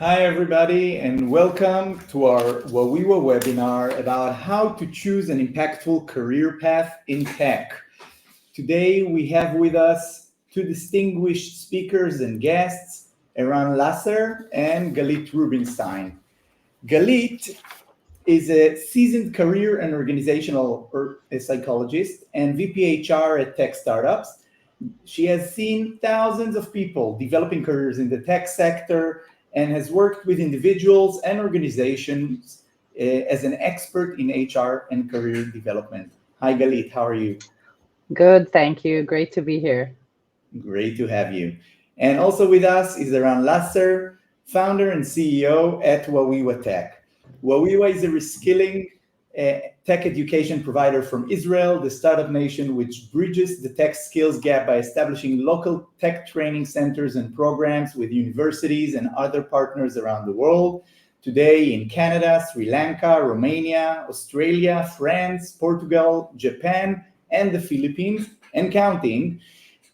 Hi, everybody, and welcome to our Wawiwa webinar about how to choose an impactful career path in tech. Today, we have with us two distinguished speakers and guests, Eran Lasser and Galit Rubinstein. Galit is a seasoned career and organizational psychologist and VPHR at tech startups. She has seen thousands of people developing careers in the tech sector and has worked with individuals and organizations as an expert in HR and career development. Hi, Galit, how are you? Good, thank you. Great to be here. Great to have you. And also with us is Eran Lasser, founder and CEO at Wawiwa Tech. Wawiwa is a reskilling tech education provider from Israel, the startup nation which bridges the tech skills gap by establishing local tech training centers and programs with universities and other partners around the world. Today in Canada, Sri Lanka, Romania, Australia, France, Portugal, Japan, and the Philippines, and counting.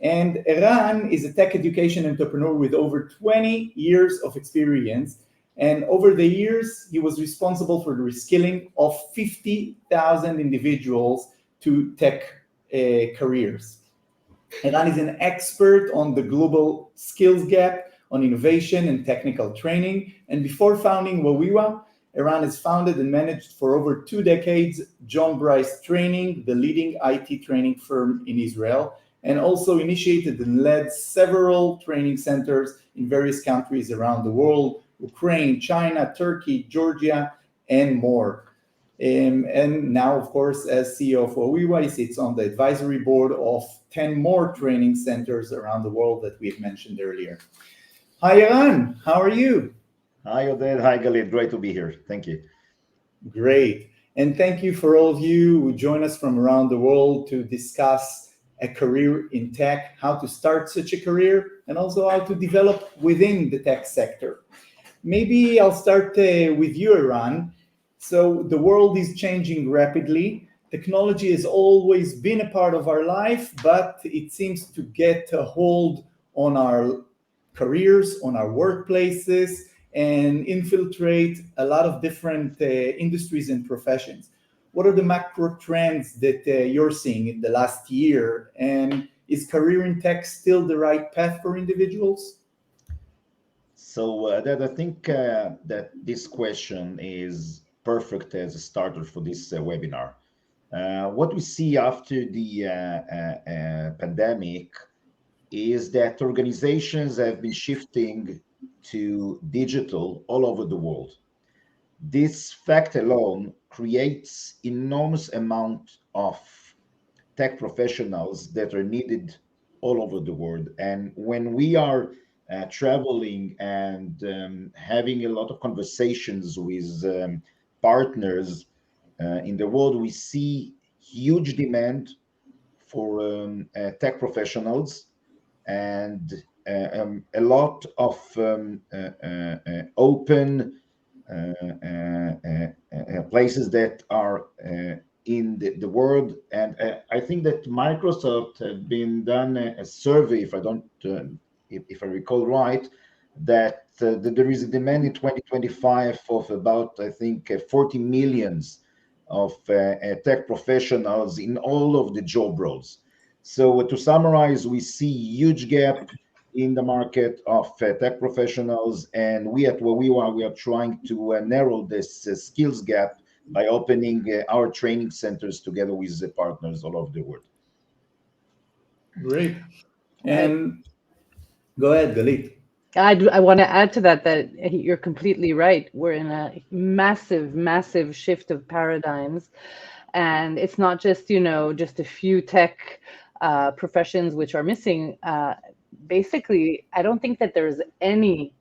And Eran is a tech education entrepreneur with over 20 years of experience. And over the years, he was responsible for the reskilling of 50,000 individuals to tech careers. Eran is an expert on the global skills gap, on innovation and technical training. And before founding Wawiwa, Eran has founded and managed for over 2 decades John Bryce Training, the leading IT training firm in Israel, and also initiated and led several training centers in various countries around the world, Ukraine, China, Turkey, Georgia, and more. And now, of course, as CEO of Wawiwa, he sits on the advisory board of 10 more training centers around the world that we've mentioned earlier. Hi, Eran. How are you? Hi, Oded. Hi, Galit. Great to be here. Thank you. Great. And thank you for all of you who join us from around the world to discuss a career in tech, how to start such a career, and also how to develop within the tech sector. Maybe I'll start with you, Eran. So the world is changing rapidly. Technology has always been a part of our life, but it seems to get a hold on our careers, on our workplaces, and infiltrate a lot of different industries and professions. What are the macro trends that you're seeing in the last year? And is career in tech still the right path for individuals? So that I think that this question is perfect as a starter for this webinar. What we see after the pandemic is that organizations have been shifting to digital all over the world. This fact alone creates enormous amount of tech professionals that are needed all over the world. And when we are traveling and having a lot of conversations with partners in the world, we see huge demand for tech professionals and a lot of open places that are in the world. And I think that Microsoft have been done a survey, if I don't, if I recall right, that there is a demand in 2025 of about, I think, 40 millions of tech professionals in all of the job roles. So to summarize, we see huge gap in the market of tech professionals, and we at Wawiwa, we are trying to narrow this skills gap by opening our training centers together with the partners all over the world. Great. And go ahead, Galit. I want to add to that you're completely right. We're in a massive shift of paradigms. And it's not just, just a few tech professions which are missing. Basically, I don't think that there's any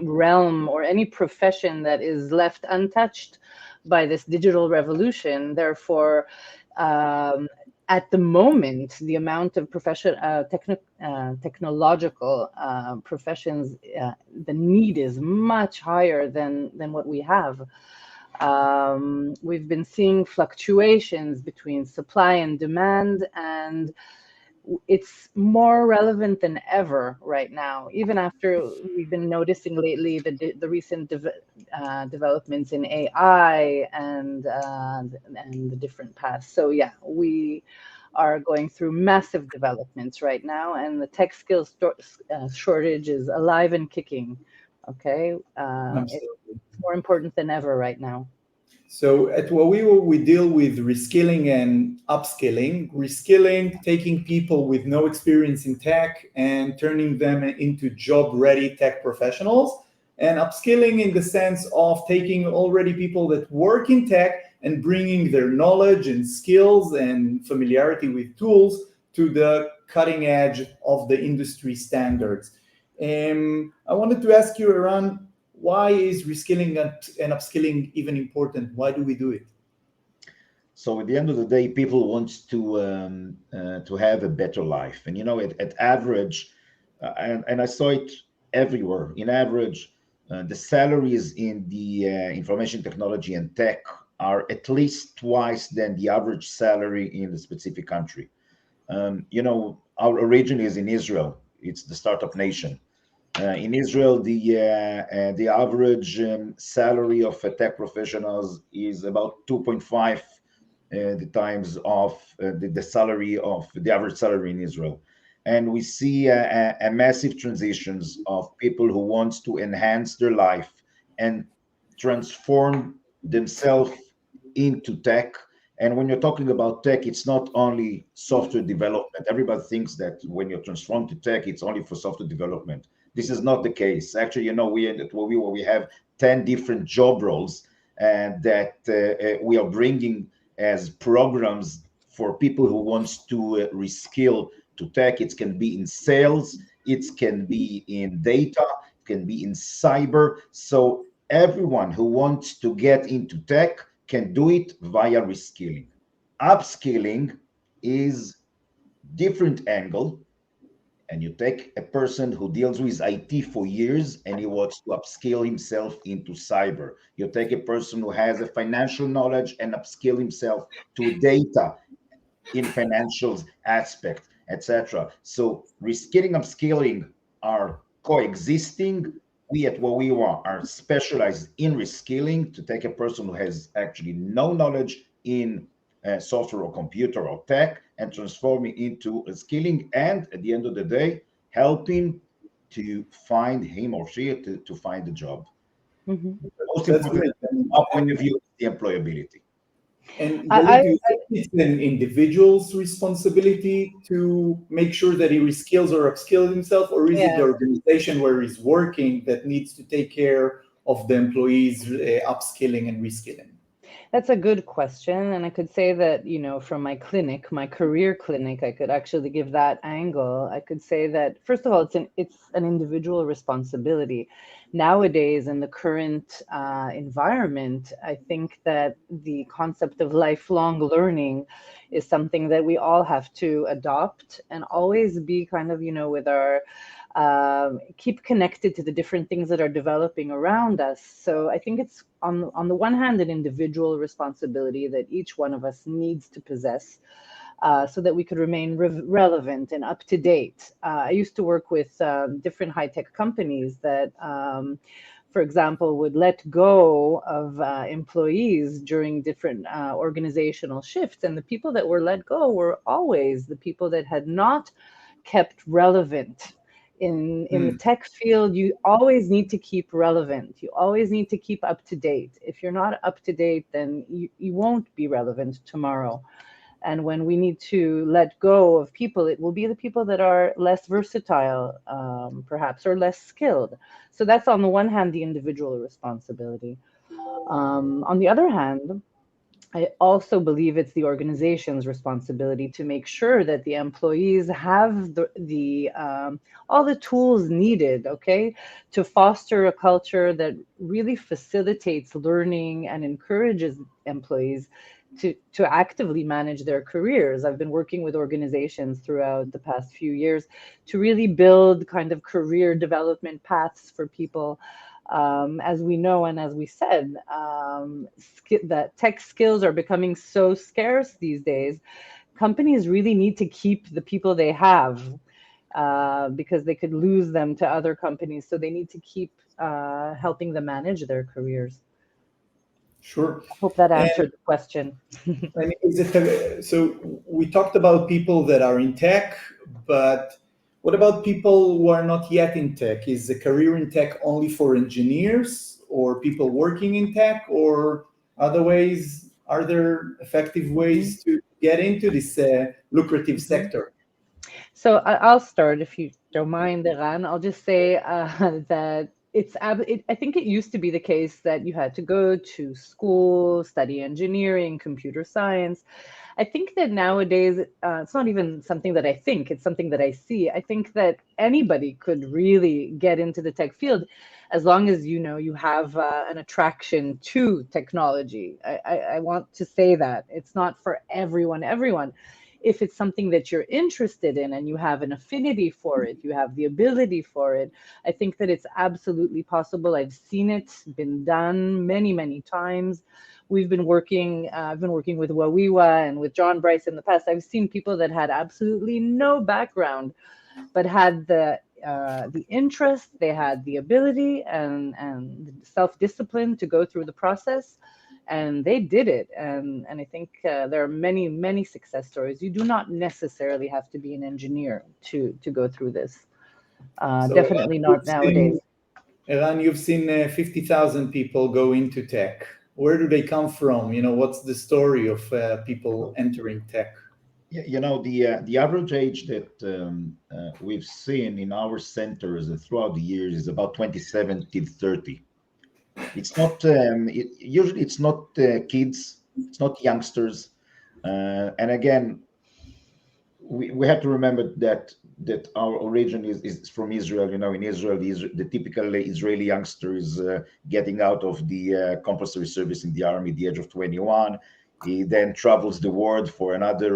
realm or any profession that is left untouched by this digital revolution. Therefore, at the moment, the amount of technological professions, the need is much higher than what we have. We've been seeing fluctuations between supply and demand, and it's more relevant than ever right now, even after we've been noticing lately the recent developments in AI and the different paths. So yeah, we are going through massive developments right now, and the tech skills shortage is alive and kicking. Okay, it's more important than ever right now. So at Wawiwa, we deal with reskilling and upskilling. Reskilling, taking people with no experience in tech and turning them into job-ready tech professionals. And upskilling in the sense of taking already people that work in tech and bringing their knowledge and skills and familiarity with tools to the cutting edge of the industry standards. I wanted to ask you, Eran, why is reskilling and upskilling even important? Why do we do it? So at the end of the day, people want to have a better life, and at average, and I saw it everywhere. In average, the salaries in the information technology and tech are at least twice than the average salary in the specific country. Our origin is in Israel. It's the startup nation. In Israel, the average salary of tech professionals is about 2.5 the times of the salary of the average salary in Israel. And we see a massive transitions of people who want to enhance their life and transform themselves into tech. And when you're talking about tech, it's not only software development. Everybody thinks that when you're transformed to tech, it's only for software development. This is not the case. Actually, we have 10 different job roles and that we are bringing as programs for people who wants to reskill to tech. It can be in sales, it can be in data, it can be in cyber. So everyone who wants to get into tech can do it via reskilling. Upskilling is different angle, and you take a person who deals with IT for years and he wants to upskill himself into cyber. You take a person who has a financial knowledge and upskill himself to data in financials aspect, etc. So reskilling, upskilling are coexisting. We at Wawiwa are specialized in reskilling to take a person who has actually no knowledge in software or computer or tech and transform it into skilling, and at the end of the day, helping to find him or she to find a job. Mhm. Most That's important, great. from our point of view, is the employability. And I, Galit, do you think it's an individual's responsibility to make sure that he reskills or upskills himself, or is it yeah. the organization where he's working that needs to take care of the employees' upskilling and reskilling? That's a good question. And I could say that, from my clinic, my career clinic, I could actually give that angle. I could say that, first of all, it's an individual responsibility. Nowadays, in the current environment, I think that the concept of lifelong learning is something that we all have to adopt and always be kind of, with our keep connected to the different things that are developing around us. So I think it's on the one hand an individual responsibility that each one of us needs to possess, so that we could remain relevant and up to date. I used to work with different high tech companies that. For example, would let go of employees during different organizational shifts. And the people that were let go were always the people that had not kept relevant. In the tech field, you always need to keep relevant. You always need to keep up to date. If you're not up to date, then you won't be relevant tomorrow. And when we need to let go of people, it will be the people that are less versatile, perhaps, or less skilled. So that's on the one hand, the individual responsibility. On the other hand, I also believe it's the organization's responsibility to make sure that the employees have the all the tools needed, okay, to foster a culture that really facilitates learning and encourages employees to actively manage their careers. I've been working with organizations throughout the past few years to really build kind of career development paths for people. As we know, and as we said, that tech skills are becoming so scarce these days companies really need to keep the people they have, because they could lose them to other companies. So they need to keep helping them manage their careers. Sure. I hope that And answered the question. I mean, so we talked about people that are in tech, but what about people who are not yet in tech? Is a career in tech only for engineers or people working in tech, or other ways? Are there effective Mhm. ways to get into this lucrative Mhm. sector? So I'll start, if you don't mind, Eran. I'll just say that I think it used to be the case that you had to go to school, study engineering, computer science. I think that nowadays, it's not even something that I think, it's something that I see. I think that anybody could really get into the tech field as long as you have an attraction to technology. I want to say that it's not for everyone. If it's something that you're interested in and you have an affinity for it, you have the ability for it, I think that it's absolutely possible. I've seen it been done many, many times. I've been working with Wawiwa and with John Bryce in the past. I've seen people that had absolutely no background, but had the interest, they had the ability and self-discipline to go through the process, and they did it. And I think there are many, many success stories. You do not necessarily have to be an engineer to go through this. So Definitely not nowadays. Eran, you've seen 50,000 people go into tech. Where do they come from? What's the story of people entering tech? Yeah, the average age that we've seen in our centers throughout the years is about 27 till 30. It's not usually it's not kids, it's not youngsters, and again, we have to remember that our origin is from Israel. In Israel, the typical Israeli youngster is getting out of the compulsory service in the army at the age of 21. He then travels the world for another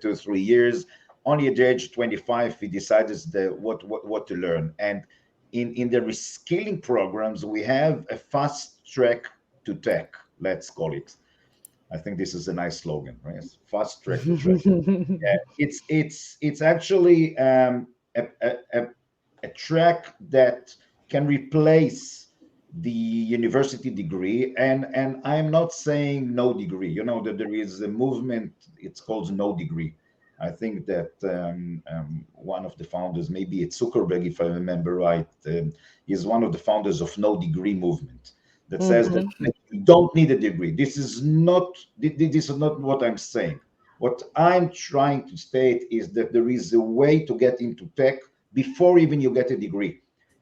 2 or 3 years. Only at the age of 25, he decides what to learn. And in the reskilling programs, we have a fast track to tech, let's call it. I think this is a nice slogan, right? Fast track to tech. It's actually a track that can replace the university degree, and I'm not saying no degree. That there is a movement. It's called no degree. I think that one of the founders, maybe it's Zuckerberg, if I remember right, is one of the founders of no degree movement that says that Hmm. you don't need a degree. This is not what I'm saying. What I'm trying to state is that there is a way to get into tech before even you get a degree.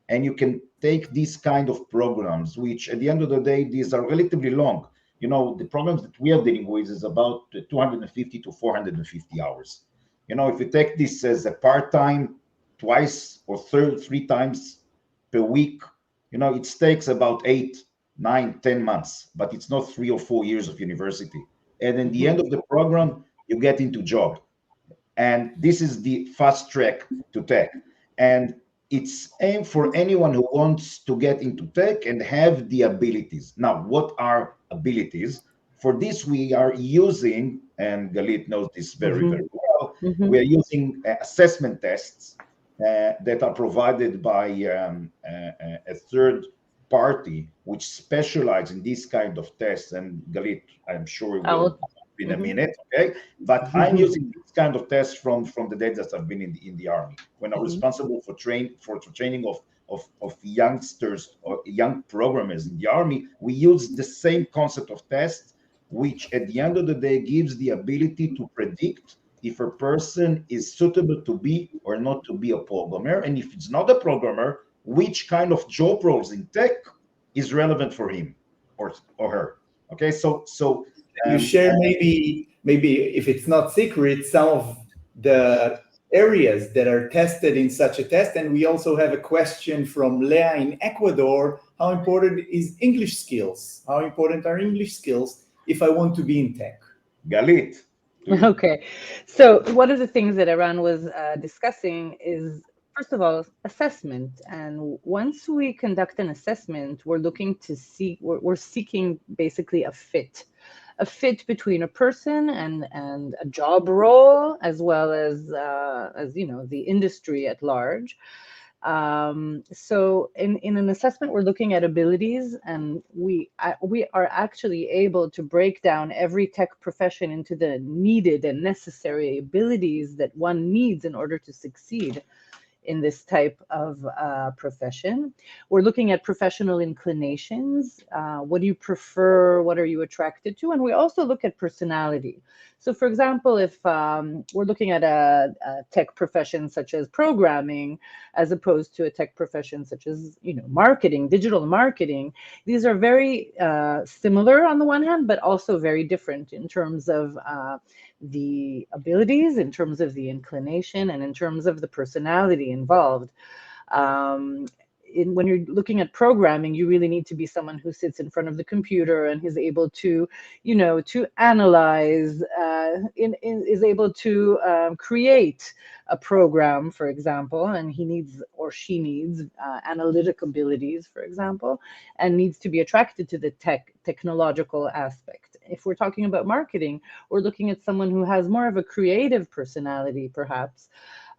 And you can take these kind of programs, which at the end of the day, these are relatively long. The programs that we are dealing with is about 250 to 450 hours. If you take this as a part-time, twice or three times per week, it takes about 8, 9, 10 months, but it's not 3 or 4 years of university. And in the Hmm. end of the program, you get into job. And this is the fast track to tech. And it's aimed for anyone who wants to get into tech and have the abilities. Now, what are abilities? For this, we are using, and Galit knows this very, Hmm. very well, Hmm. we are using assessment tests that are provided by a third party which specialize in these kind of tests. And Galit, I'm sure I will will. in a Hmm. minute, okay? But I'm using this kind of tests from the days that I've been in the army when I'm Hmm. responsible for training of youngsters or young programmers in the army. We use the same concept of tests, which at the end of the day gives the ability to predict if a person is suitable to be or not to be a programmer, and if it's not a programmer, which kind of job roles in tech is relevant for him or her. Okay, so You um, share maybe if it's not secret, some of the areas that are tested in such a test. And we also have a question from Leah in Ecuador. How important is English skills? How important are English skills if I want to be in tech? Galit, to you. Okay. So one of the things that Iran was discussing is, first of all, assessment. And once we conduct an assessment, we're looking to see, we're seeking basically a fit a fit between a person and a job role, as well as the industry at large. So in an assessment, we're looking at abilities, and we are actually able to break down every tech profession into the needed and necessary abilities that one needs in order to succeed in this type of profession. We're looking at professional inclinations. What do you prefer? What are you attracted to? And we also look at personality. So, for example, if we're looking at a tech profession such as programming, as opposed to a tech profession such as marketing, digital marketing, these are very similar on the one hand, but also very different in terms of the abilities, in terms of the inclination, and in terms of the personality involved. When you're looking at programming, you really need to be someone who sits in front of the computer and is able to, to analyze, is able to create a program, for example, and he needs or she needs analytic abilities, for example, and needs to be attracted to the technological aspect. If we're talking about marketing, we're looking at someone who has more of a creative personality, perhaps,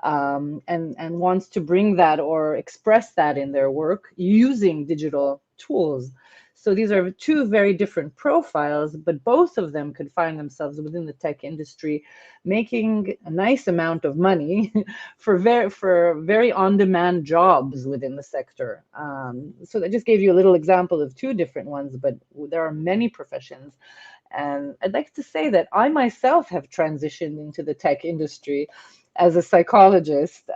and wants to bring that or express that in their work using digital tools. So these are two very different profiles, but both of them could find themselves within the tech industry making a nice amount of money for very on-demand jobs within the sector. So I just gave you a little example of two different ones, but there are many professions. And I'd like to say that I myself have transitioned into the tech industry as a psychologist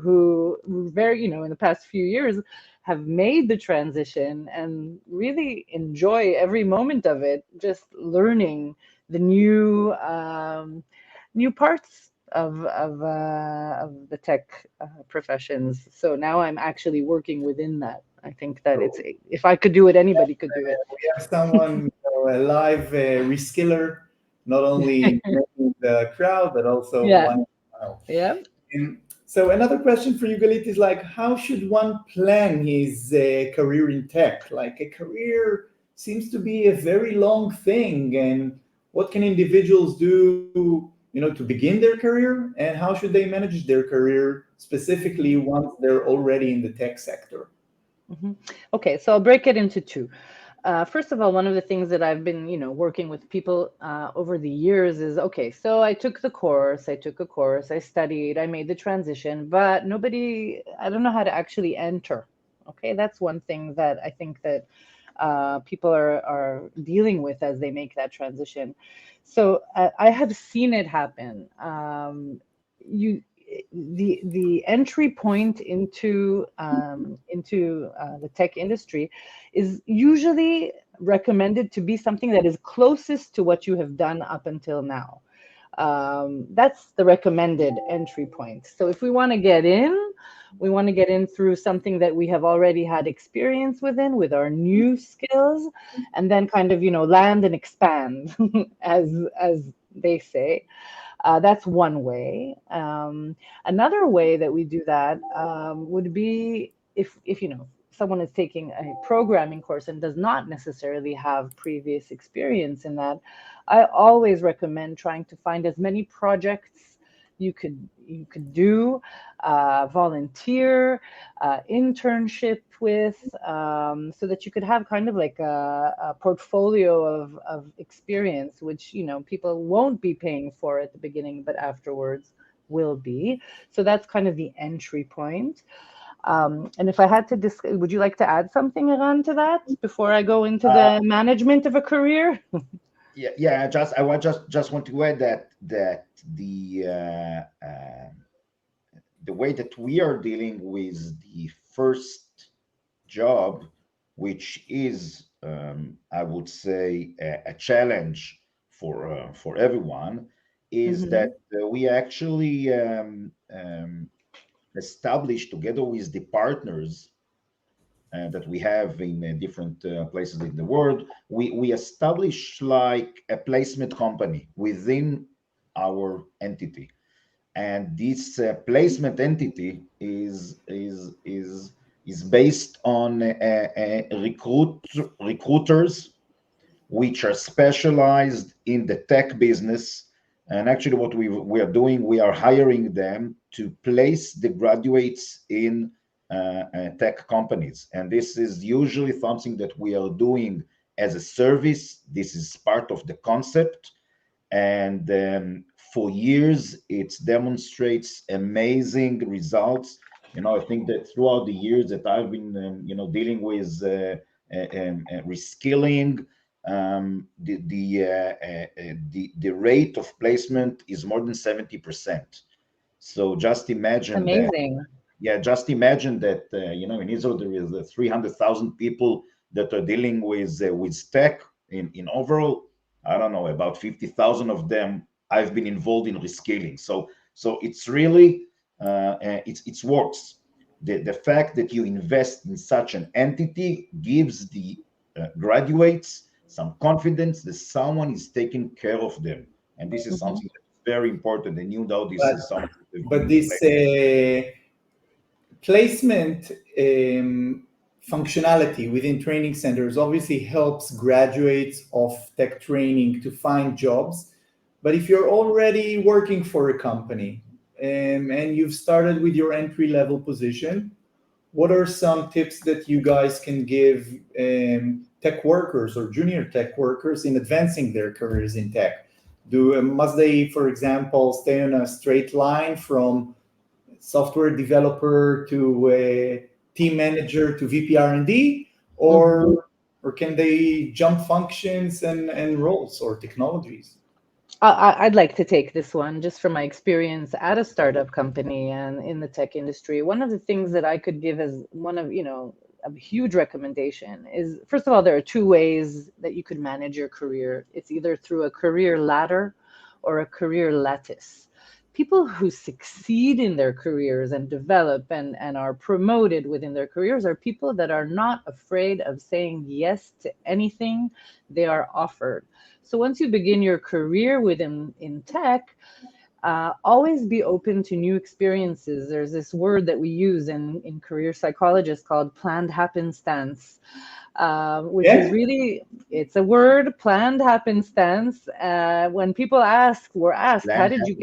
who very, in the past few years have made the transition and really enjoy every moment of it, just learning the new parts of the tech professions. So now I'm actually working within that. I think that if I could do it, anybody could do it. We have someone, a live reskiller, not only in the crowd, but also one. Yeah. So another question for you, Galit, is like, how should one plan his career in tech? Like, a career seems to be a very long thing, and what can individuals do, to begin their career, and how should they manage their career specifically once they're already in the tech sector? Mm-hmm. Okay, so I'll break it into two. First of all, one of the things that I've been, working with people over the years is, okay, so I took a course, I studied, I made the transition, but I don't know how to actually enter. Okay, that's one thing that I think that people are dealing with as they make that transition. So I have seen it happen. The entry point into the tech industry is usually recommended to be something that is closest to what you have done up until now. That's the recommended entry point. So if we want to get in, we want to get in through something that we have already had experience within, with our new skills, and then kind of, land and expand, as they say. That's one way. Another way that we do that would be if someone is taking a programming course and does not necessarily have previous experience in that. I always recommend trying to find as many projects you could do, volunteer, internship with, so that you could have kind of like a portfolio of experience, which people won't be paying for at the beginning, but afterwards will be. So that's kind of the entry point. And if I had to would you like to add something, Eran, to that before I go into the management of a career? Yeah. I just want to add that the way that we are dealing with the first job, which is I would say a challenge for everyone, is that we actually establish, together with the partners that we have in different places in the world, we establish like a placement company within our entity, and this placement entity is based on recruiters which are specialized in the tech business. And actually, what we are doing, we are hiring them to place the graduates in tech companies. And this is usually something that we are doing as a service. This is part of the concept. And for years, it demonstrates amazing results. I think that throughout the years that I've been, dealing with reskilling, the rate of placement is more than 70%. So just imagine that. Amazing. Yeah, just imagine that. In Israel there is 300,000 people that are dealing with tech. In overall, I don't know, about 50,000 of them I've been involved in reskilling. So it's really it's works. The fact that you invest in such an entity gives the graduates some confidence that someone is taking care of them, and this is something that's very important. And this is something. But this placement functionality within training centers obviously helps graduates of tech training to find jobs. But if you're already working for a company and you've started with your entry-level position, what are some tips that you guys can give tech workers or junior tech workers in advancing their careers in tech? Must they, for example, stay on a straight line from software developer to a team manager to VP R&D, or can they jump functions and roles or technologies? I'd like to take this one just from my experience at a startup company and in the tech industry. One of the things that I could give as one of, a huge recommendation is, first of all, there are two ways that you could manage your career. It's either through a career ladder or a career lattice. People who succeed in their careers and develop and are promoted within their careers are people that are not afraid of saying yes to anything they are offered. So once you begin your career in tech, always be open to new experiences. There's this word that we use in career Psychologist called planned happenstance, which is really, it's a word, planned happenstance. When people were asked, how did you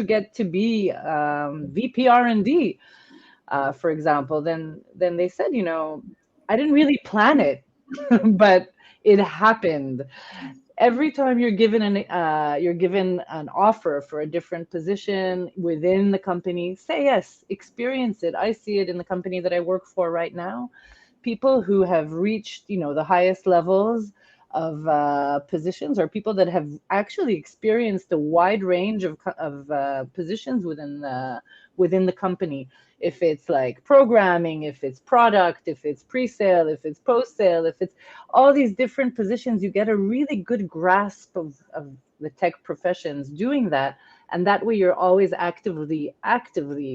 get to be VP R&D, for example, then they said, I didn't really plan it, but it happened. Every time you're given an offer for a different position within the company, say yes, experience it. I see it in the company that I work for right now. People who have reached, the highest levels of positions are people that have actually experienced a wide range of positions within the company. If it's like programming, if it's product, if it's pre-sale, if it's post-sale, if it's all these different positions, you get a really good grasp of the tech professions doing that. And that way you're always actively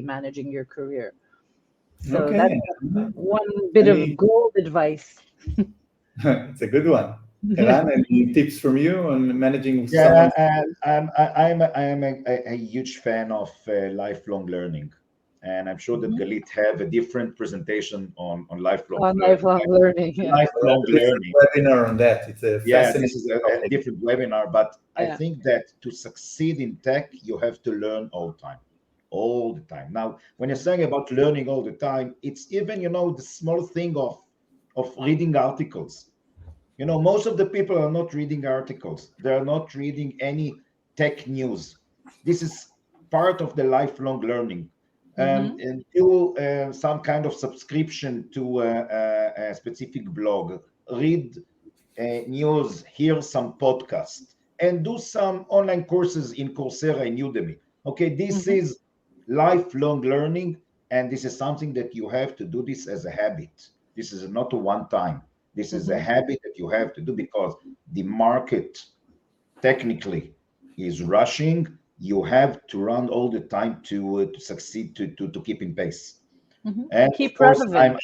managing your career. So that's one bit of gold advice. It's a good one. Eran, any tips from you on managing someone? I am a huge fan of lifelong learning. And I'm sure that Galit have a different presentation on lifelong learning. Lifelong learning. Yeah. Lifelong learning. Webinar on that. It's a fascinating. This is a different webinar, but I think that to succeed in tech, you have to learn all the time. Now, when you're saying about learning all the time, it's even the small thing of reading articles. Most of the people are not reading articles. They are not reading any tech news. This is part of the lifelong learning. And do some kind of subscription to a specific blog, read news, hear some podcast, and do some online courses in Coursera and Udemy. Okay, this is lifelong learning, and this is something that you have to do this as a habit. This is not a one-time. This is a habit that you have to do because the market technically is rushing. You have to run all the time to succeed, to keep in pace. And keep of course, relevant.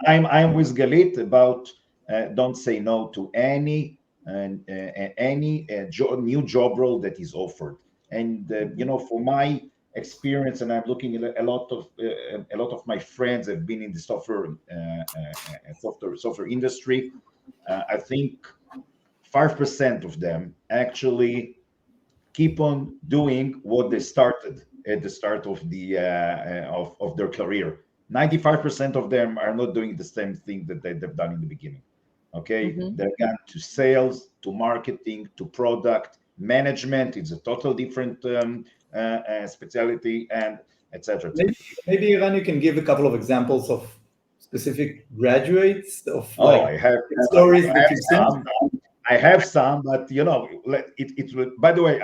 I'm with Galit about don't say no to any new job role that is offered. And for my experience, and I'm looking at a lot of my friends have been in the software industry. I think 5% of them actually keep on doing what they started at the start of of their career. 95% of them are not doing the same thing that they've done in the beginning. Okay, they're gone to sales, to marketing, to product management. It's a total different specialty, and etc. Maybe Eran, you can give a couple of examples of specific graduates of Oh, like stories that you've seen. I have some, but it will. By the way,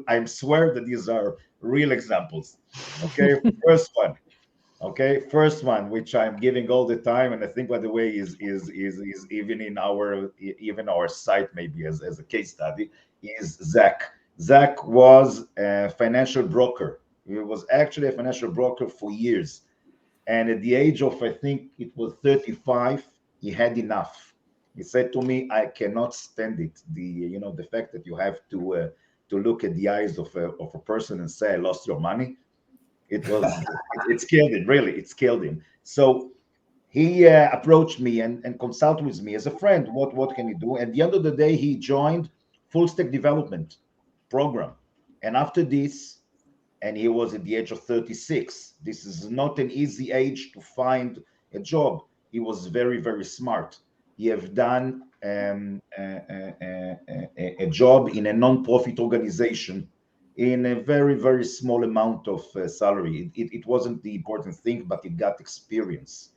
I swear that these are real examples. Okay, first one, which I'm giving all the time, and I think, by the way, is even in our site, maybe as a case study, is Zach. Zach was a financial broker. He was actually a financial broker for years, and at the age of, I think it was 35, he had enough. He said to me, "I cannot stand it. The fact that you have to look at the eyes of a person and say, 'I lost your money.'" It killed him. Really, it killed him. So he approached me and consulted with me as a friend. What can he do? At the end of the day, he joined full stack development program, and after this, and he was at the age of 36. This is not an easy age to find a job. He was very, very smart. He have done a job in a non-profit organization in a very, very small amount of salary. It wasn't the important thing, but he got experience.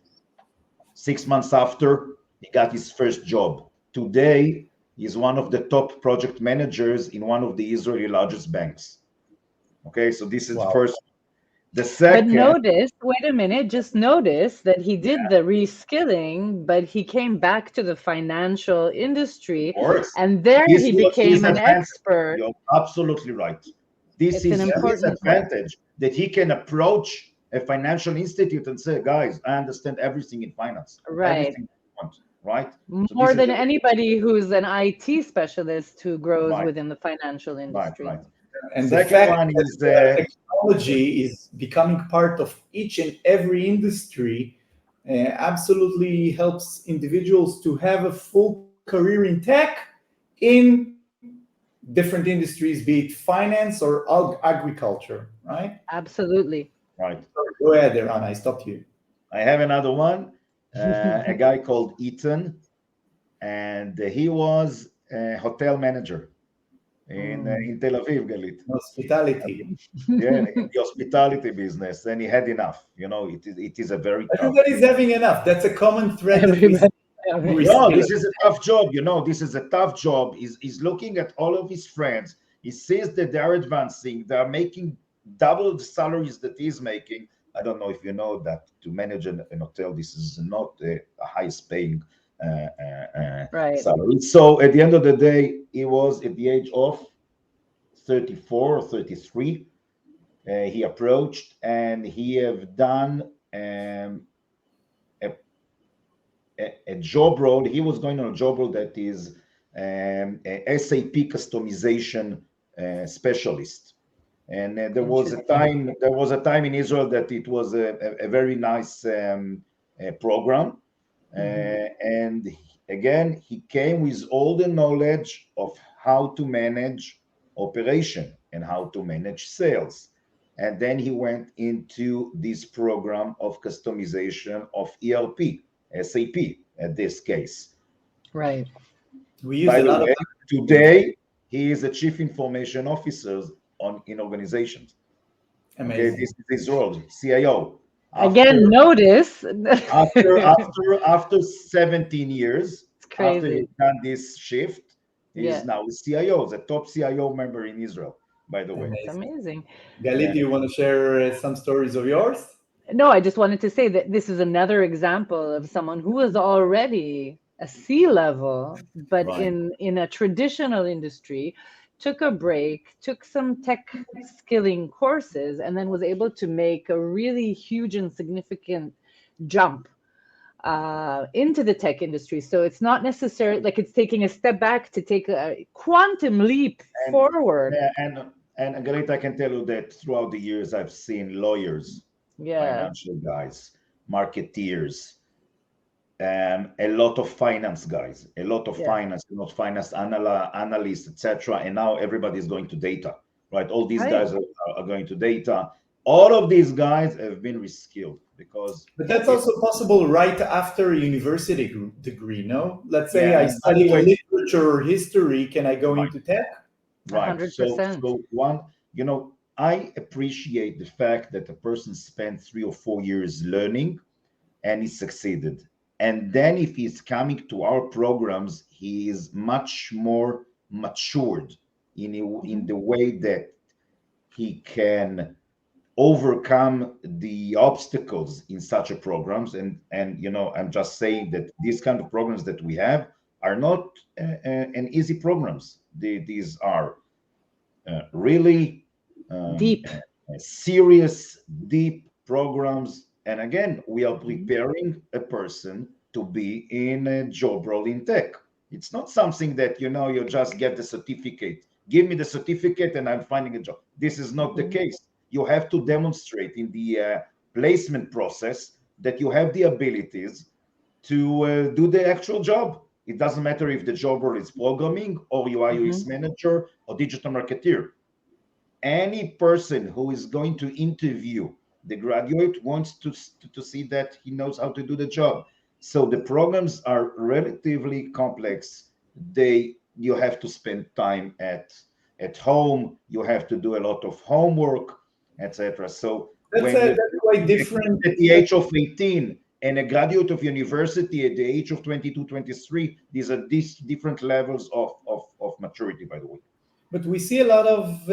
6 months after, he got his first job. Today, he's one of the top project managers in one of the Israeli largest banks. Okay, so this is the first. The second. But wait a minute, just notice that he did the reskilling, but he came back to the financial industry, and there he became an expert. You're absolutely right. This is his advantage, that he can approach a financial institute and say, "Guys, I understand everything in finance. Right. Everything you want, right?" More than anybody who's an IT specialist who grows within the financial industry. Right. And the fact that technology is becoming part of each and every industry absolutely helps individuals to have a full career in tech in different industries, be it finance or agriculture, right? Absolutely. Right. Go ahead, Eran, I stopped you. I have another one, a guy called Ethan, and he was a hotel manager in Tel Aviv, Galit. Hospitality. Yeah, in the hospitality business, and he had enough. It is a very tough. Everybody's having enough. That's a common thread that we see. No, this is a tough job. This is a tough job. He's looking at all of his friends. He sees that they are advancing. They are making double the salaries that he's making. I don't know if you know that to manage an hotel, this is not the highest paying salary. So at the end of the day, he was at the age of 34 or 33. He approached, and he have done a job role. He was going on a job role that is a SAP customization specialist. And there was a time in Israel that it was a very nice program. And again, he came with all the knowledge of how to manage operation and how to manage sales. And then he went into this program of customization of ERP, SAP at this case. Right. We use a lot of today, he is a chief information officer in organizations. Amazing. Okay, this is his role, CIO. Again, notice after 17 years, after he's done this shift, he is now a CIO, the top CIO member in Israel, by the way. It's amazing. Galit, do you want to share some stories of yours? No, I just wanted to say that this is another example of someone who was already a C-level, but in a traditional industry, took a break, took some tech skilling courses, and then was able to make a really huge and significant jump into the tech industry. So it's not necessarily like it's taking a step back to take a quantum leap forward. And Galit, I can tell you that throughout the years, I've seen lawyers, financial guys, marketeers, a lot of finance guys, a lot of Yeah. finance analysts, etc. And now everybody is going to data, right? All these Right. guys are going to data. All of these guys have been reskilled because. But that's if, also possible right after a university degree, no? Let's say Yeah, I and by the study way, literature or history, can I go right, into tech? right. So 100%. one, I appreciate the fact that a person spent 3 or 4 years learning and he succeeded. And then if he's coming to our programs, he is much more matured in the way that he can overcome the obstacles in such a programs. And I'm just saying that these kind of programs that we have are not an easy programs. These are really Deep. serious, deep programs. And again, we are Mhm. preparing a person to be in a job role in tech. It's not something that you just get the certificate. Give me the certificate and I'm finding a job. This is not the Mhm. case. You have to demonstrate in the placement process that you have the abilities to do the actual job. It doesn't matter if the job role is programming or you are UX Mhm. manager or digital marketeer. Any person who is going to interview the graduate wants to see that he knows how to do the job. So the programs are relatively complex. You have to spend time at home. You have to do a lot of homework, etc. So when you That's quite a kid different. at the age of 18 and a graduate of university at the age of 22, 23, these different levels of maturity, by the way. But we see a lot of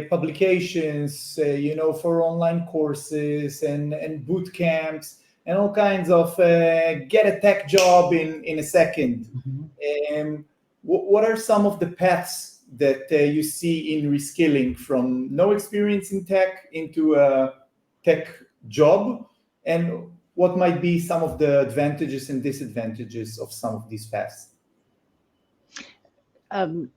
publications, for online courses and boot camps and all kinds of get a tech job in a second. Mhm. What are some of the paths that you see in reskilling from no experience in tech into a tech job? And what might be some of the advantages and disadvantages of some of these paths? Um,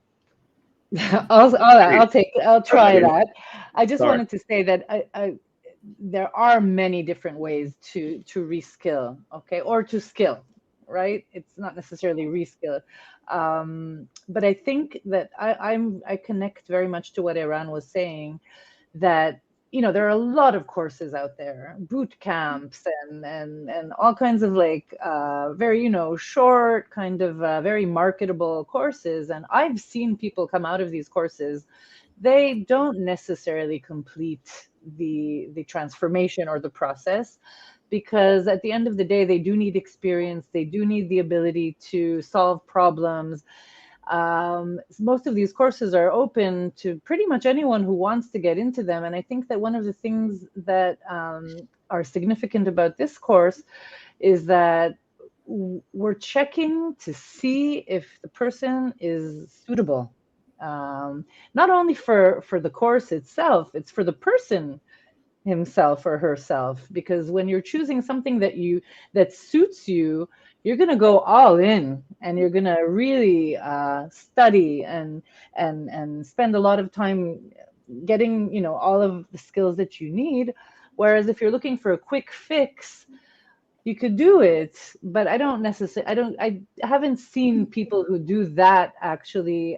I'll try Okay, that. I just start. wanted to say that there are many different ways to reskill, okay, or to skill, right? It's not necessarily reskill. But I think that I connect very much to what Eran was saying, that there are a lot of courses out there, boot camps and all kinds of like very short kind of very marketable courses, and I've seen people come out of these courses, they don't necessarily complete the transformation or the process, because at the end of the day they do need experience, they do need the ability to solve problems. Most of these courses are open to pretty much anyone who wants to get into them. And I think that one of the things that are significant about this course is that we're checking to see if the person is suitable. Not only for the course itself, it's for the person himself or herself, because when you're choosing something that suits you, you're going to go all in, and you're going to really study and spend a lot of time getting all of the skills that you need. Whereas if you're looking for a quick fix, you could do it, but I haven't seen people who do that actually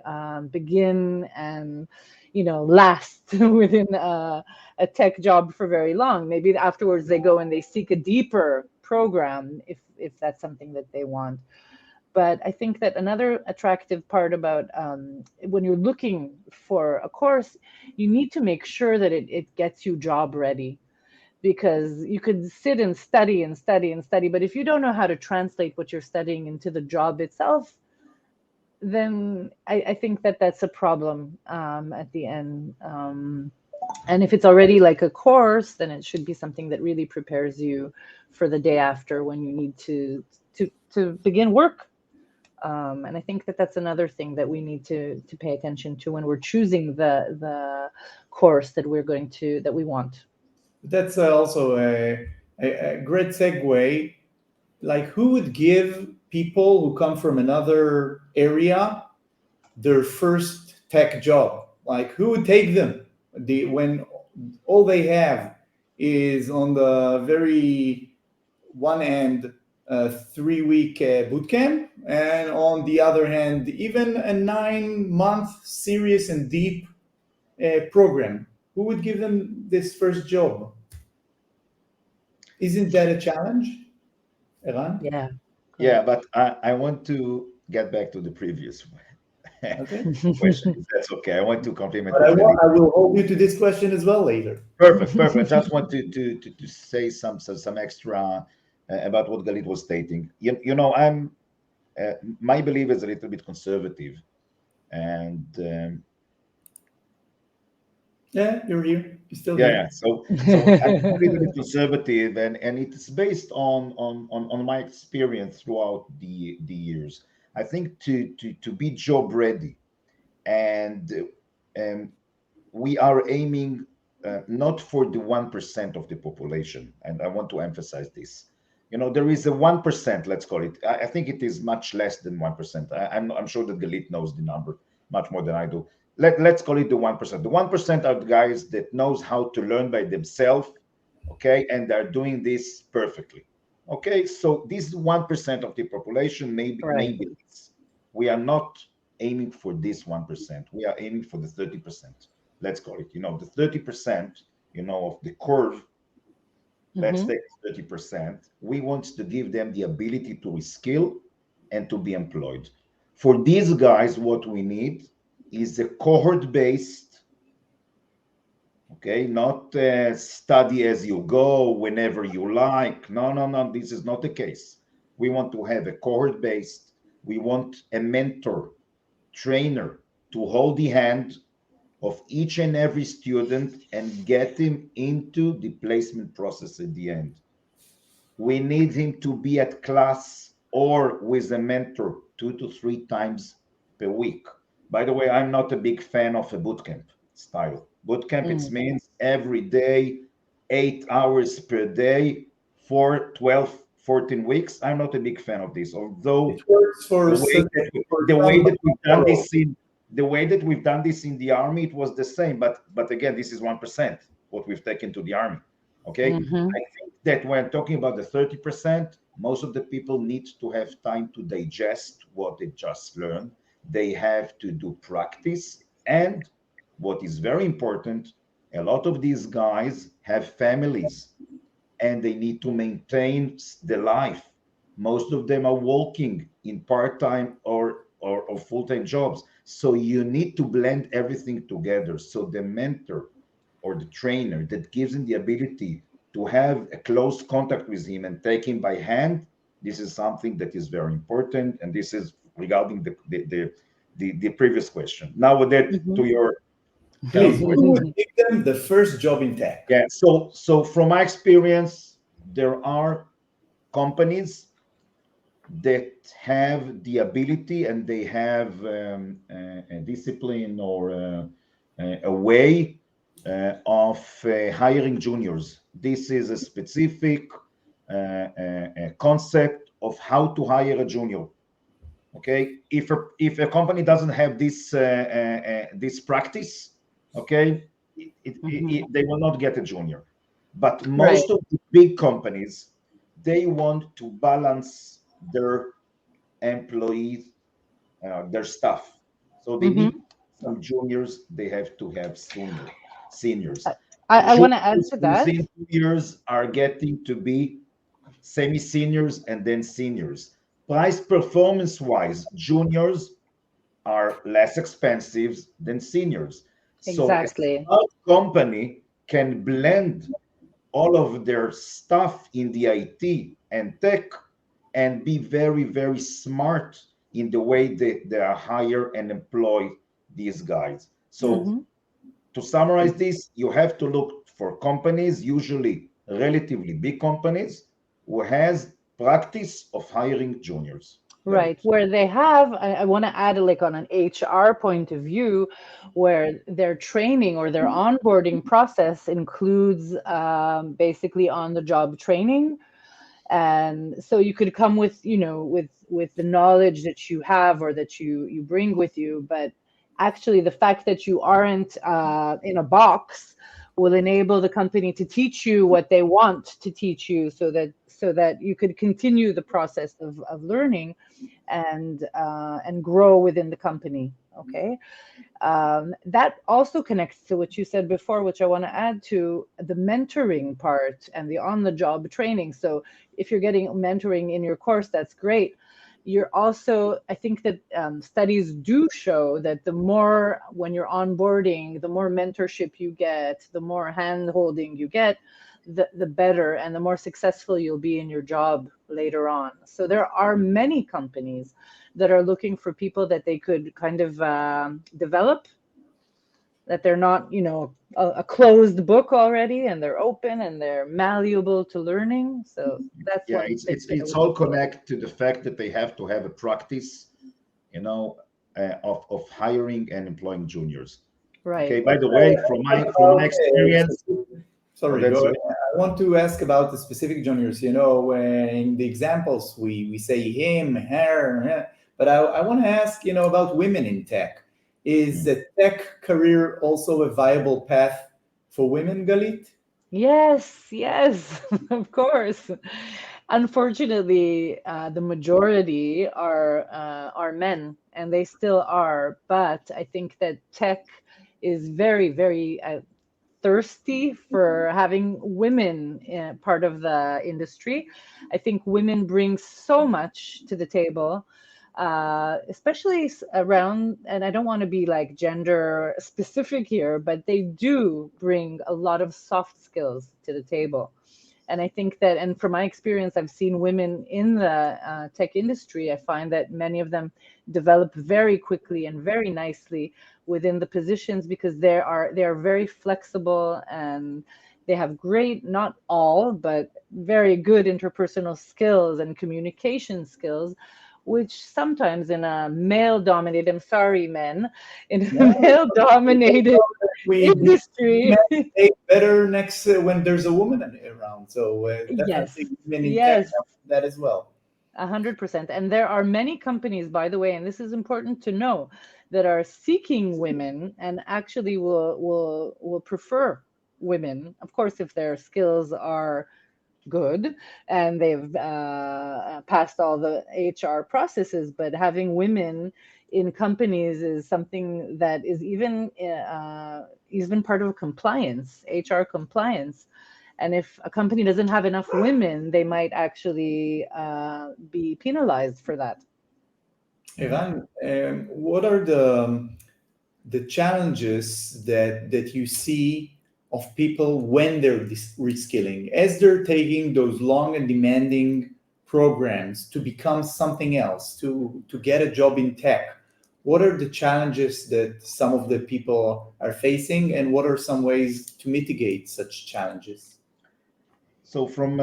begin and last within a tech job for very long. Maybe afterwards they go and they seek a deeper program if that's something that they want. But I think that another attractive part about when you're looking for a course, you need to make sure that it gets you job ready, because you could sit and study and study and study, but if you don't know how to translate what you're studying into the job itself, then I think that that's a problem at the end. And if it's already like a course, then it should be something that really prepares you for the day after when you need to begin work. And I think that that's another thing that we need to pay attention to when we're choosing the course that we want. That's also a great segue. Like, who would give people who come from another area their first tech job? Like, who would take them when all they have is on the very one end a 3-week boot camp, and on the other hand, even a 9-month serious and deep program. Who would give them this first job? Isn't that a challenge, Eran? Yeah. Yeah, but I want to get back to the previous Okay. question, if that's okay. I want to compliment But what Galit. I will hold you to this question as well later. Perfect, perfect. Just want to say some extra about what Galit was stating. You know, I'm my belief is a little bit conservative, and Yeah, you're here. You're still yeah, here. yeah. So I'm a little bit conservative, and it's based on my experience throughout the years. I think to be job ready, and um, we are aiming not for the 1% of the population, and I want to emphasize this. You know, there is a 1%, let's call it. I think it is much less than 1%. I'm sure that Galit knows the number much more than I do. Let's call it the 1%. The 1% are the guys that knows how to learn by themselves, okay, and they're doing this perfectly. Okay, so this 1% of the population, Right. maybe we are not aiming for this 1%. We are aiming for the 30%. Let's call it, the 30%, of the curve. Let's Hmm. take 30%. We want to give them the ability to reskill and to be employed. For these guys, what we need is a cohort based, okay, not study as you go, whenever you like. No, no, no, this is not the case. We want to have a cohort based, we want a mentor, trainer to hold the hand of each and every student and get him into the placement process at the end. We need him to be at class or with a mentor 2 to 3 times per week. By the way, I'm not a big fan of a bootcamp style. Bootcamp, it Mm. means every day, 8 hours per day for 12, 14 weeks. I'm not a big fan of this, although It works the for way some, that for the way some, but that we've not done for all. this in the way that we've done this in the army, it was the same. But again, this is 1% what we've taken to the army. Okay, Hmm. I think that when talking about the 30%, most of the people need to have time to digest what they just learned. They have to do practice, and what is very important, a lot of these guys have families and they need to maintain the life. Most of them are working in part-time or full-time jobs. So you need to blend everything together. So the mentor or the trainer that gives him the ability to have a close contact with him and take him by hand, this is something that is very important. And this is regarding the previous question. Now with that Hmm. to your kind of Please, question. who would give them the first job in tech? Yeah. So from my experience, there are companies that have the ability and they have a discipline or a way of hiring juniors. This is a specific concept of how to hire a junior. Okay, if a company doesn't have this practice, okay, Hmm. they will not get a junior. But Right. most of the big companies, they want to balance their employees, their staff. So they Hmm. need some juniors. They have to have seniors. I want to add Juniors to that. within 2 years are getting to be semi-seniors and then seniors. Price performance wise, juniors are less expensive than seniors. So a Exactly. smart company can blend all of their stuff in the IT and tech and be very, very smart in the way they are hire and employ these guys. So Hmm. to summarize this, you have to look for companies, usually relatively big companies, who has practice of hiring juniors. Right. Galit. Where they have, I want to add like on an HR point of view, where their training or their onboarding process includes basically on the job training. And so you could come with, with the knowledge that you have or that you bring with you, but actually the fact that you aren't in a box will enable the company to teach you what they want to teach you, so that you could continue the process of learning and grow within the company. Okay. That also connects to what you said before, which I want to add to the mentoring part and the on-the-job training. So if you're getting mentoring in your course, that's great. You're also, I think that studies do show that the more, when you're onboarding, the more mentorship you get, the more hand-holding you get, the better and the more successful you'll be in your job later on. So there are many companies that are looking for people that they could kind of develop, that they're not, a closed book already, and they're open and they're malleable to learning. So that's Yeah, one thing that I it's would all look for. connect to the fact that they have to have a practice, of hiring and employing juniors. Okay. Right. By the way, from my experience, oh, Sorry, go that's ahead. I want to ask about the specific genres. In the examples, we say him, her, but I want to ask, about women in tech. Is the tech career also a viable path for women, Galit? Yes, yes, of course. Unfortunately, the majority are men, and they still are. But I think that tech is very, very thirsty for having women part of the industry. I think women bring so much to the table, especially around, and I don't want to be like gender specific here, but they do bring a lot of soft skills to the table. And I think that, and from my experience, I've seen women in the tech industry. I find that many of them develop very quickly and very nicely within the positions, because they are very flexible, and they have great, not all, but very good interpersonal skills and communication skills, which sometimes in a male dominated, I'm sorry, men, in a No, male dominated we industry. men take better next when there's a woman around. So Yes, definitely women in tech yes. help that as well. 100%. And there are many companies, by the way, and this is important to know, that are seeking women and actually will prefer women. Of course, if their skills are good and they've passed all the HR processes, but having women in companies is something that is even part of compliance, HR compliance. And if a company doesn't have enough women, they might actually be penalized for that. Eran, what are the challenges that you see of people when they're reskilling, as they're taking those long and demanding programs to become something else, to get a job in tech? What are the challenges that some of the people are facing, and what are some ways to mitigate such challenges? So from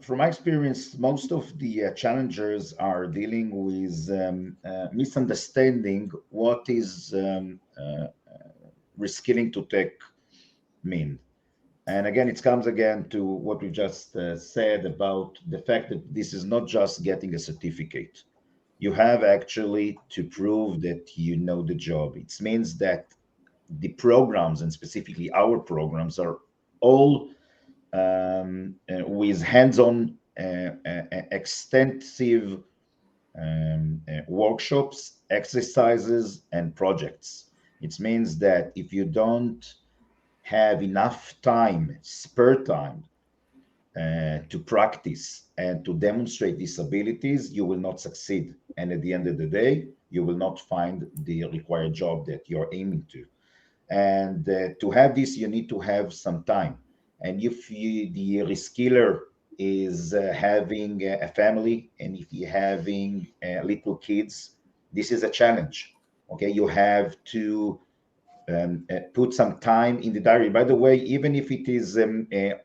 my experience, most of the challengers are dealing with misunderstanding what is reskilling to tech mean. And again, it comes again to what we just said about the fact that this is not just getting a certificate. You have actually to prove that you know the job. It means that the programs, and specifically our programs, are all with hands-on, extensive workshops, exercises, and projects. It means that if you don't have enough time, spare time, to practice and to demonstrate these abilities, you will not succeed. And at the end of the day, you will not find the required job that you're aiming to. And to have this, you need to have some time. And if the reskiller is having a family, and if you're having little kids, this is a challenge. Okay, you have to put some time in the diary. By the way, even if it is a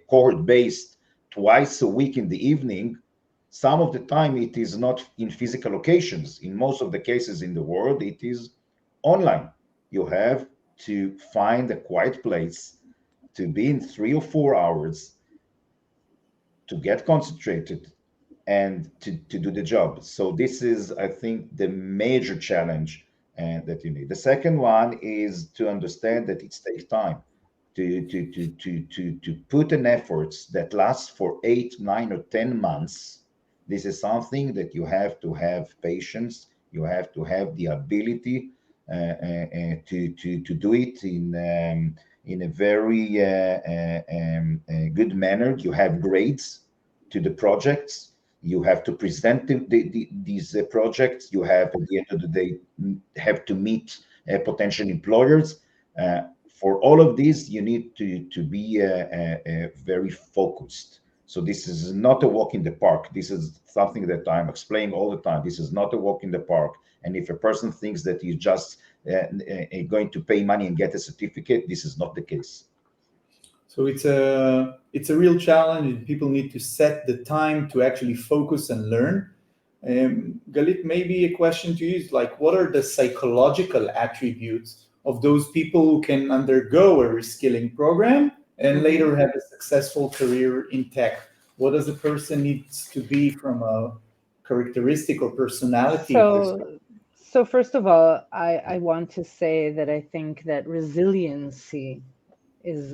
cohort based twice a week in the evening, some of the time it is not in physical locations. In most of the cases in the world, it is online. You have to find a quiet place to be in 3 or 4 hours, to get concentrated, and to do the job. So this is, I think, the major challenge that you need. The second one is to understand that it takes time. to put an efforts that lasts for 8, 9, or 10 months. This is something that you have to have patience. You have to have the ability to do it in a very good manner. You have grades to the projects. You have to present these projects. You have, at the end of the day, have to meet potential employers. For all of these, you need to be very focused. So this is not a walk in the park. This is something that I'm explaining all the time. This is not a walk in the park. And if a person thinks that he's just going to pay money and get a certificate, this is not the case. So it's a real challenge. People need to set the time to actually focus and learn. Galit, maybe a question to you is like, what are the psychological attributes of those people who can undergo a reskilling program and later have a successful career in tech? What does a person needs to be from a characteristic or personality perspective? So first of all, I want to say that I think that resiliency is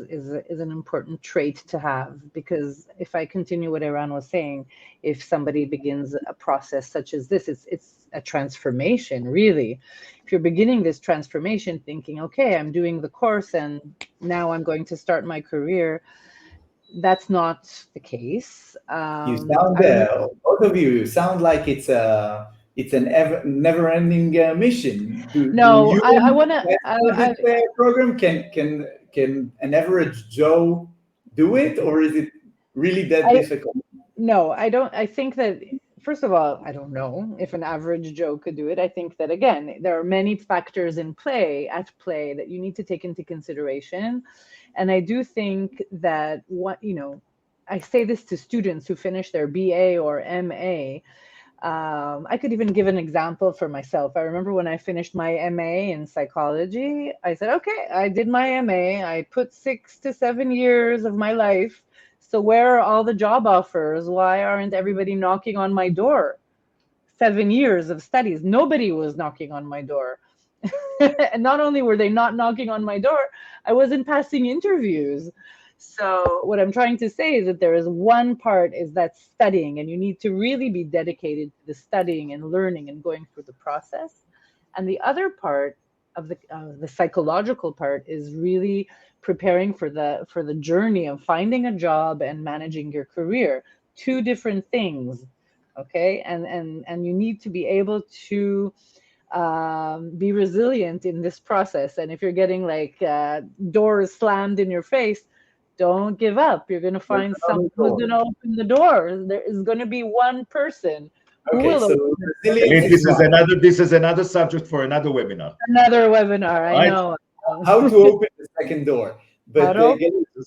an important trait to have, because if I continue what Eran was saying, if somebody begins a process such as this, it's a transformation, really. If you're beginning this transformation thinking, okay, I'm doing the course and now I'm going to start my career, that's not the case. You sound, both of you sound like it's an never-ending mission. No, you I want to. this program can an average Joe do it, or is it really that difficult? No, I don't. I think that, first of all, I don't know if an average Joe could do it. I think that, again, there are many factors at play that you need to take into consideration. And I do think that I say this to students who finish their BA or MA. I could even give an example for myself. I remember when I finished my MA in psychology, I said, okay, I did my MA. I put 6 to 7 years of my life. So where are all the job offers? Why aren't everybody knocking on my door? 7 years of studies. Nobody was knocking on my door. And not only were they not knocking on my door, I wasn't passing interviews. So what I'm trying to say is that there is one part is that studying, and you need to really be dedicated to the studying and learning and going through the process. And the other part of the psychological part is really preparing for the journey of finding a job and managing your career. Two different things, okay? And you need to be able to be resilient in this process. And if you're getting like doors slammed in your face, don't give up. You're going to find someone who's going to open the door. There is going to be one person who will open the door. This is another subject for another webinar. Another webinar, I know. How to open the second door. But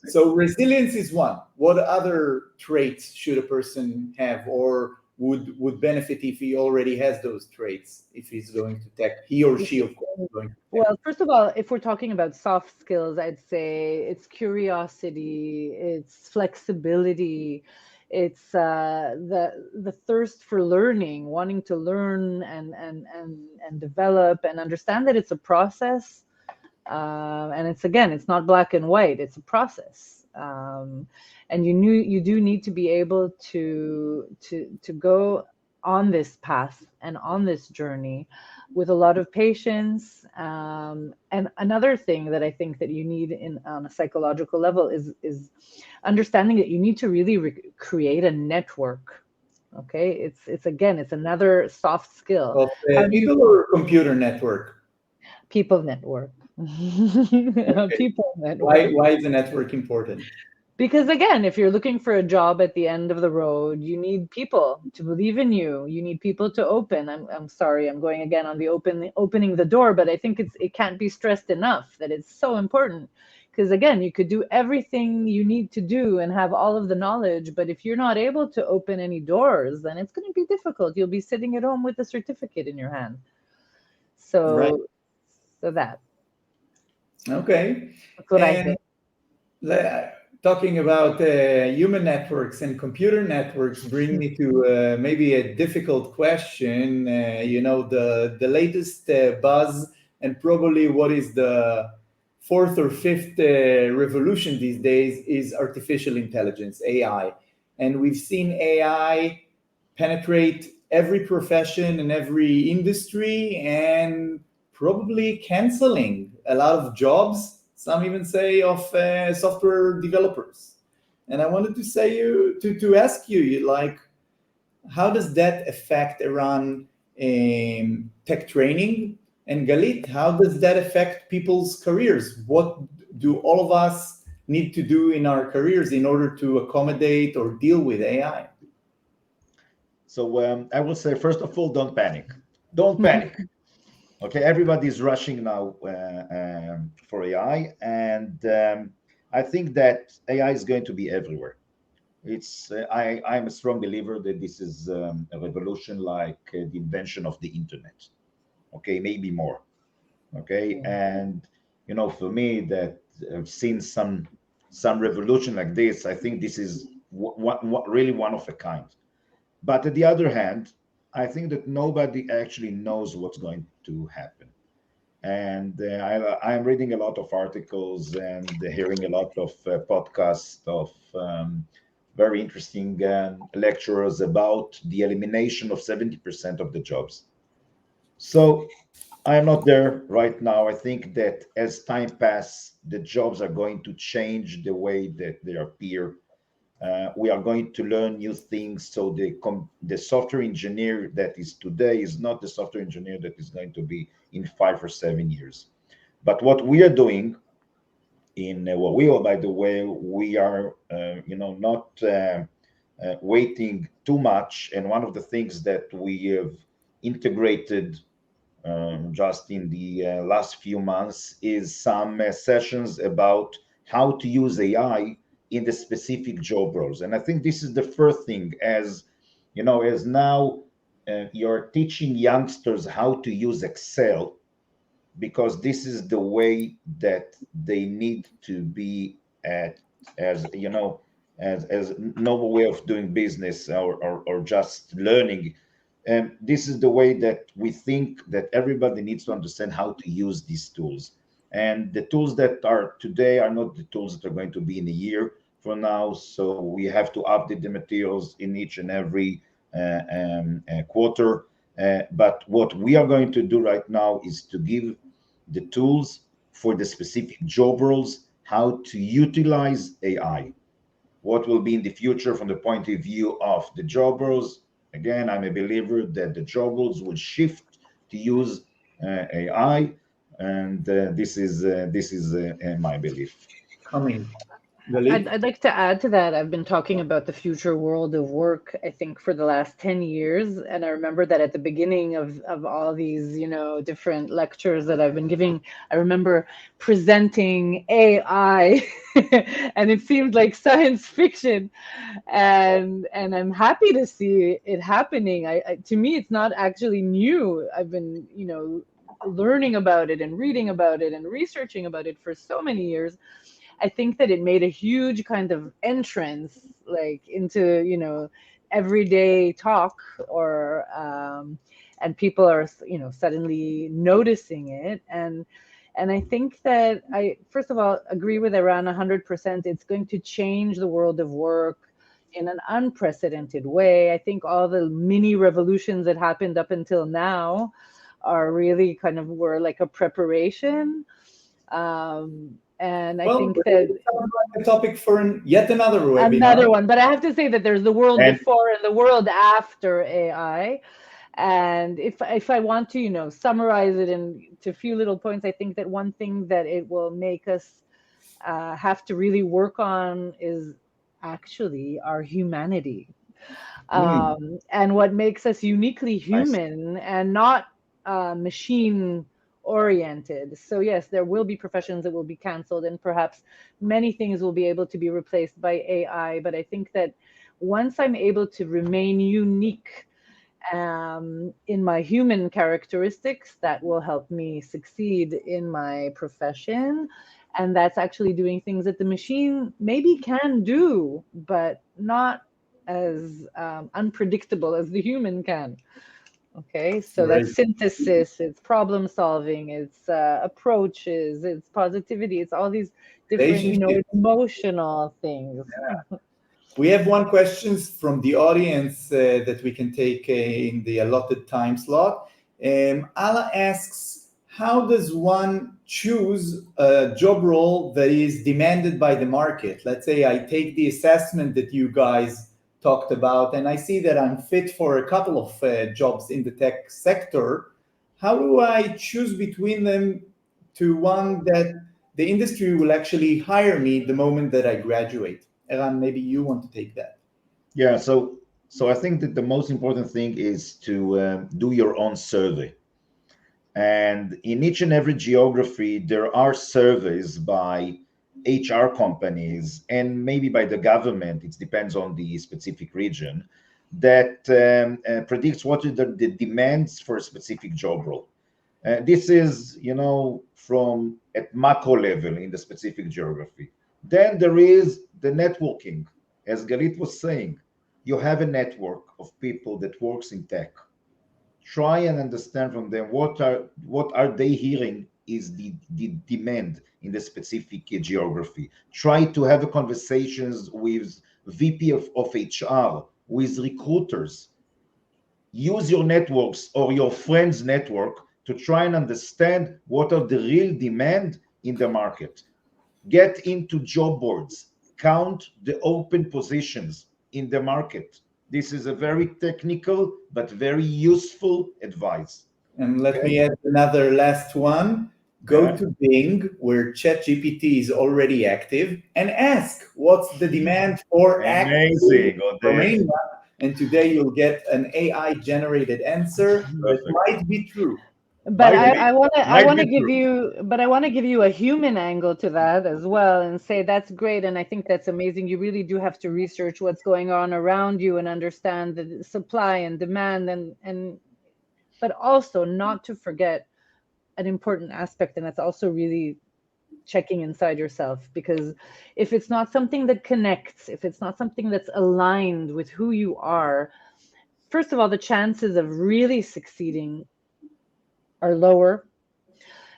so resilience is one. What other traits should a person have, or would benefit if he already has those traits, if he's going to tech, he or she, of course, is going to tech? Well, first of all, if we're talking about soft skills, I'd say it's curiosity, it's flexibility, it's the thirst for learning, wanting to learn and develop and understand that it's a process. And it's not black and white, it's a process. And you do need to be able to go on this path and on this journey with a lot of patience. And another thing that I think that you need on a psychological level is understanding that you need to really create a network. Okay, it's another soft skill. People or computer network? People network. Okay. People network. Why is the network important? Because again, if you're looking for a job at the end of the road, you need people to believe in you. You need people to open. I'm sorry, I'm going again on the opening the door, but I think it can't be stressed enough that it's so important. Because again, you could do everything you need to do and have all of the knowledge, but if you're not able to open any doors, then it's going to be difficult. You'll be sitting at home with a certificate in your hand. So, right. So that. Okay. That's what I think. Talking about human networks and computer networks bring me to maybe a difficult question. The latest buzz, and probably what is the fourth or fifth revolution these days is artificial intelligence, AI. And we've seen AI penetrate every profession and every industry and probably canceling a lot of jobs, some even say of software developers. And I wanted to say to ask you, like, how does that affect Eran tech training? And Galit, how does that affect people's careers? What do all of us need to do in our careers in order to accommodate or deal with AI? So I will say, first of all, don't panic. Don't panic. Okay, everybody's rushing now for AI, and I think that AI is going to be everywhere. It's I'm a strong believer that this is a revolution like the invention of the internet. Okay, maybe more. Okay, and for me, that I've seen some revolution like this. I think this is what really one of a kind. But on the other hand, I think that nobody actually knows what's going to happen. And I'm reading a lot of articles and hearing a lot of podcasts of very interesting lecturers about the elimination of 70% of the jobs. So I am not there right now. I think that as time passes, the jobs are going to change the way that they appear. We are going to learn new things. So the software engineer that is today is not the software engineer that is going to be in 5 or 7 years. But what we are doing in Wawiwa, by the way, we are not waiting too much. And one of the things that we have integrated just in the last few months is some sessions about how to use AI in the specific job roles. And I think this is the first thing, as as now you're teaching youngsters how to use Excel, because this is the way that they need to be at, as as noble way of doing business, or just learning. And this is the way that we think that everybody needs to understand how to use these tools. And the tools that are today are not the tools that are going to be in a year from now. So we have to update the materials in each and every quarter. But what we are going to do right now is to give the tools for the specific job roles, how to utilize AI. What will be in the future from the point of view of the job roles? Again, I'm a believer that the job roles will shift to use AI, and this is my belief. Coming. I'd like to add to that. I've been talking about the future world of work, I think, for the last 10 years. And I remember that at the beginning of all these, different lectures that I've been giving, I remember presenting AI and it seemed like science fiction. And I'm happy to see it happening. To me, it's not actually new. I've been, learning about it and reading about it and researching about it for so many years. I think that it made a huge kind of entrance, like into everyday talk, or and people are suddenly noticing it, and I think that I first of all agree with Eran 100%. It's going to change the world of work in an unprecedented way. I think all the mini revolutions that happened up until now are really were like a preparation. And I think that a topic for yet another webinar. Another one, but I have to say that there's the world before and the world after AI. And if I want to, summarize it into a few little points, I think that one thing that it will make us have to really work on is actually our humanity, and what makes us uniquely human and not machine oriented. So yes, there will be professions that will be canceled, and perhaps many things will be able to be replaced by AI. But I think that once I'm able to remain unique in my human characteristics, that will help me succeed in my profession. And that's actually doing things that the machine maybe can do, but not as unpredictable as the human can. Okay, so that's synthesis, it's problem solving, it's approaches, it's positivity, it's all these different, emotional things. Yeah. We have one question from the audience that we can take in the allotted time slot. Ala asks, how does one choose a job role that is demanded by the market? Let's say I take the assessment that you guys talked about, and I see that I'm fit for a couple of jobs in the tech sector. How do I choose between them to one that the industry will actually hire me the moment that I graduate? Eran, maybe you want to take that. Yeah, so I think that the most important thing is to do your own survey. And in each and every geography, there are surveys by HR companies and maybe by the government, it depends on the specific region, that predicts what are the demands for a specific job role. This is, from at macro level in the specific geography. Then there is the networking. As Galit was saying, you have a network of people that works in tech. Try and understand from them what are they hearing is the demand in the specific geography. Try to have conversations with VP of HR, with recruiters. Use your networks or your friends' network to try and understand what are the real demand in the market. Get into job boards, count the open positions in the market. This is a very technical but very useful advice. And let me add another last one. Go to Bing, where ChatGPT is already active, and ask what's the demand for Amazing. Romania. And today you'll get an AI-generated answer that might be true. But I want to give you a human angle to that as well, and say that's great, and I think that's amazing. You really do have to research what's going on around you and understand the supply and demand, and but also not to forget an important aspect, and that's also really checking inside yourself, because if it's not something that connects, if it's not something that's aligned with who you are, first of all, the chances of really succeeding are lower.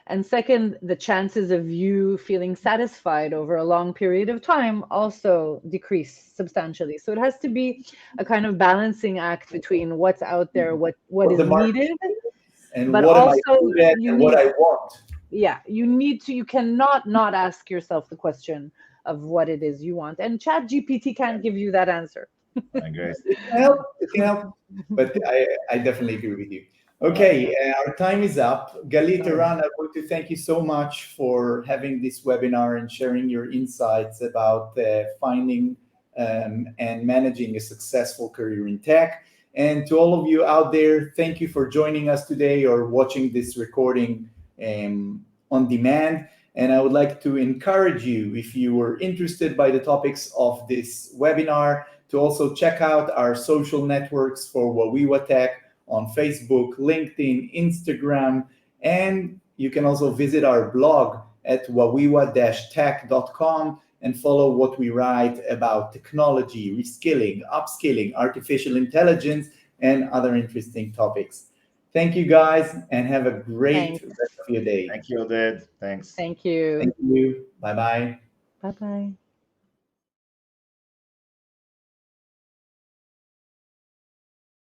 And second, the chances of you feeling satisfied over a long period of time also decrease substantially. So it has to be a kind of balancing act between what's out there, what is needed, and but what also what I want. Yeah, you cannot not ask yourself the question of what it is you want. And ChatGPT can't give you that answer. I guess. It can help, but I definitely agree with you. Okay, our time is up. Galit, Eran, I want to thank you so much for having this webinar and sharing your insights about finding and managing a successful career in tech. And to all of you out there, thank you for joining us today or watching this recording on demand. And I would like to encourage you, if you were interested by the topics of this webinar, to also check out our social networks for Wawiwa Tech on Facebook, LinkedIn, Instagram, and you can also visit our blog at wawiwa-tech.com and follow what we write about technology, reskilling, upskilling, artificial intelligence, and other interesting topics. Thank you, guys, and have a great rest of your day. Thank you, Oded. Thanks. Thank you. Thank you. Bye-bye. Bye-bye.